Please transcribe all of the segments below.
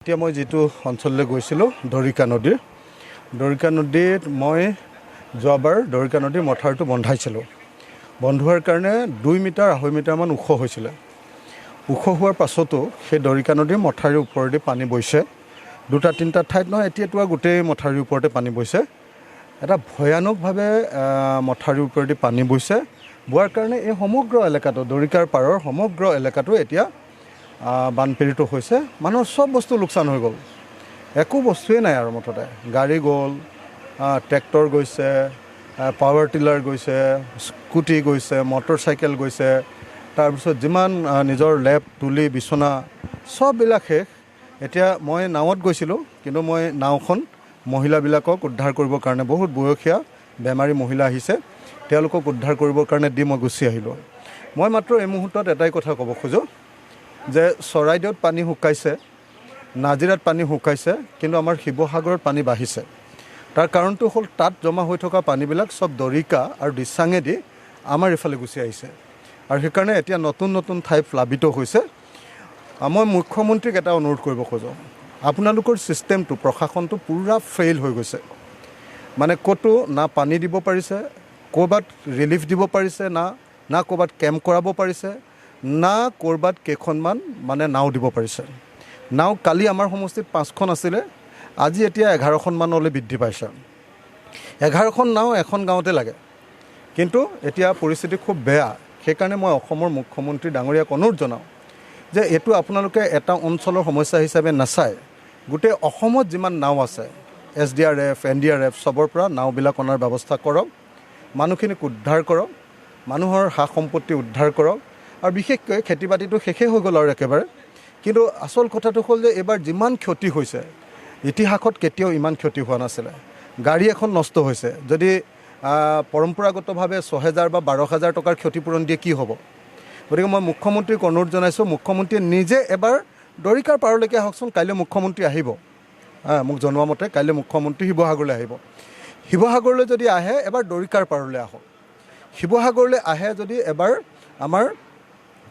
এতিয়া মই যেটো অঞ্চললৈ গৈছিলো দৰিকা নদীত মই যোৱাবাৰ দৰিকা নদীৰ মথাৰটো বন্ধাইছিলো। বন্ধোৱাৰ কাৰণে 2 মিটাৰ 2.5 মিটাৰ মান ওখ হৈছিল। ওখ হোৱাৰ পাছতো সেই দৰিকা নদীৰ মথাৰৰ ওপৰেদি পানী বৈছে। 2-3টা ঠাইত নহয়, এতিয়াতো গোটেই মথাৰৰ ওপৰতে পানী বৈছে। এটা ভয়ানকভাৱে মথাৰৰ ওপৰেদি পানী বৈছে। বোৱাৰ কাৰণে এই সমগ্ৰ এলেকাটো দৰিকাৰ পাৰৰ সমগ্ৰ এলেকাটো এতিয়া বানপীড়িত হৈছে। মানুহৰ সব বস্তু লোকচান হৈ গ'ল। একো বস্তুৱে নাই আৰু মুঠতে গাড়ী গ'ল, ট্ৰেক্টৰ গৈছে, পাৱাৰ টিলাৰ গৈছে, স্কুটি গৈছে, মটৰচাইকেল গৈছে, তাৰপিছত যিমান নিজৰ লেপ তুলি বিচনা সববিলাক শেষ। এতিয়া মই নাৱত গৈছিলোঁ, কিন্তু মই নাওখন মহিলাবিলাকক উদ্ধাৰ কৰিবৰ কাৰণে বহুত বয়সীয়া বেমাৰী মহিলা আহিছে, তেওঁলোকক উদ্ধাৰ কৰিবৰ কাৰণে দি মই গুচি আহিলোঁ। মই মাত্ৰ এই মুহূৰ্তত এটাই কথা ক'ব খোজোঁ যে চৰাইদেউত পানী শুকাইছে, নাজিৰাত পানী শুকাইছে, কিন্তু আমাৰ শিৱসাগৰত পানী বাঢ়িছে। তাৰ কাৰণটো হ'ল তাত জমা হৈ থকা পানীবিলাক সব দৰিকা আৰু দিচাঙেদি আমাৰ ইফালে গুচি আহিছে। আৰু সেইকাৰণে এতিয়া নতুন নতুন ঠাই প্লাবিত হৈছে। মই মুখ্যমন্ত্ৰীক এটা অনুৰোধ কৰিব খোজোঁ, আপোনালোকৰ ছিষ্টেমটো প্ৰশাসনটো পূৰা ফেইল হৈ গৈছে। মানে ক'তো না পানী দিব পাৰিছে, ক'ৰবাত ৰিলিফ দিব পাৰিছে, না ক'ৰবাত কেম্প কৰাব পাৰিছে, না ক'ৰবাত কেইখনমান মানে নাও দিব পাৰিছে। নাও কালি আমাৰ সমষ্টিত 5খন আছিলে, আজি এতিয়া 11খনমানলৈ বৃদ্ধি পাইছে। 11খন নাও এখন গাঁৱতে লাগে, কিন্তু এতিয়া পৰিস্থিতি খুব বেয়া। সেইকাৰণে মই অসমৰ মুখ্যমন্ত্ৰী ডাঙৰীয়াক অনুৰোধ জনাওঁ যে এইটো আপোনালোকে এটা অঞ্চলৰ সমস্যা হিচাপে নাচায়, গোটেই অসমত যিমান নাও আছে SDRF NDRF চবৰ পৰা নাওবিলাক অনাৰ ব্যৱস্থা কৰক, মানুহখিনিক উদ্ধাৰ কৰক, মানুহৰ সা সম্পত্তি উদ্ধাৰ কৰক। আৰু বিশেষকৈ খেতি বাতিটো শেষেই হৈ গ'ল আৰু একেবাৰে। কিন্তু আচল কথাটো হ'ল যে এইবাৰ যিমান ক্ষতি হৈছে, ইতিহাসত কেতিয়াও ইমান ক্ষতি হোৱা নাছিলে। গাড়ী এখন নষ্ট হৈছে, যদি পৰম্পৰাগতভাৱে 6,000 বা 12,000 টকাৰ ক্ষতিপূৰণ দিয়ে কি হ'ব? গতিকে মই মুখ্যমন্ত্ৰীক অনুৰোধ জনাইছোঁ, মুখ্যমন্ত্ৰীয়ে নিজে এবাৰ দৰিকাৰ পাৰলৈকে আহকচোন। কাইলৈ মুখ্যমন্ত্ৰী আহিব, মোক জনোৱা মতে কাইলৈ মুখ্যমন্ত্ৰী শিৱসাগৰলৈ আহিব। শিৱসাগৰলৈ যদি আহে এবাৰ দৰিকাৰ পাৰলৈ আহক। শিৱসাগৰলৈ আহে যদি এবাৰ আমাৰ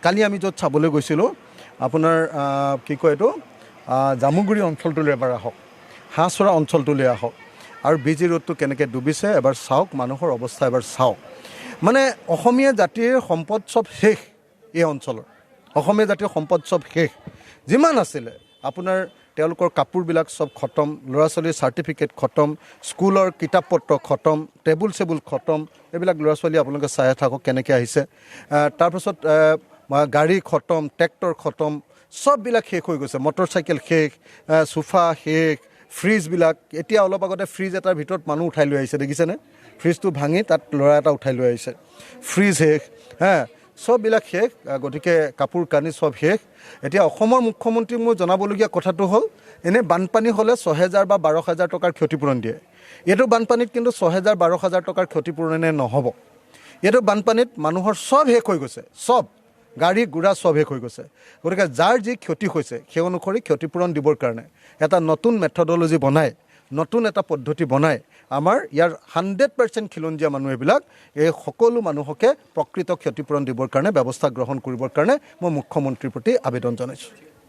কালি আমি য'ত চাবলৈ গৈছিলোঁ আপোনাৰ কি কয় এইটো জামুগুৰি অঞ্চলটোলৈ এবাৰ আহক, হাঁহচৰা অঞ্চলটোলৈ আহক, আৰু BG ৰোডটো কেনেকৈ ডুবিছে এবাৰ চাওক, মানুহৰ অৱস্থা এবাৰ চাওক। মানে অসমীয়া জাতিৰ সম্পদ চব শেষ এই অঞ্চলৰ। অসমীয়া জাতিৰ সম্পদ চব শেষ। যিমান আছিলে আপোনাৰ তেওঁলোকৰ কাপোৰবিলাক চব খতম, ল'ৰা ছোৱালীৰ চাৰ্টিফিকেট খতম, স্কুলৰ কিতাপ পত্ৰ খতম, টেবুল চেবুল খতম। এইবিলাক ল'ৰা ছোৱালী আপোনালোকে চাই থাকক কেনেকৈ আহিছে। তাৰপিছত গাড়ী খতম, ট্ৰেক্টৰ খতম, চববিলাক শেষ হৈ গৈছে। মটৰচাইকেল শেষ, চোফা শেষ, ফ্ৰিজবিলাক। এতিয়া অলপ আগতে ফ্ৰিজ এটাৰ ভিতৰত মানুহ উঠাই লৈ আহিছে, দেখিছেনে? ফ্ৰিজটো ভাঙি তাত ল'ৰা এটা উঠাই লৈ আহিছে। ফ্ৰিজ শেষ, চববিলাক শেষ। গতিকে কাপোৰ কানি চব শেষ। এতিয়া অসমৰ মুখ্যমন্ত্ৰীক মই জনাবলগীয়া কথাটো হ'ল, এনেই বানপানী হ'লে 6,000 বা 12,000 টকাৰ ক্ষতিপূৰণ দিয়ে। এইটো বানপানীত কিন্তু 6,000-12,000 টকাৰ ক্ষতিপূৰণে নহ'ব। এইটো বানপানীত মানুহৰ চব শেষ হৈ গৈছে, চব গাড়ী গুড়া চব শেষ হৈ গৈছে। গতিকে যাৰ যি ক্ষতি হৈছে সেই অনুসৰি ক্ষতিপূৰণ দিবৰ কাৰণে এটা নতুন মেথডলজি বনাই, নতুন এটা পদ্ধতি বনাই আমাৰ ইয়াৰ 100% খিলঞ্জীয়া মানুহ এইবিলাক এই সকলো মানুহকে প্ৰকৃত ক্ষতিপূৰণ দিবৰ কাৰণে ব্যৱস্থা গ্ৰহণ কৰিবৰ কাৰণে মই মুখ্যমন্ত্ৰীৰ প্ৰতি আবেদন জনাইছোঁ।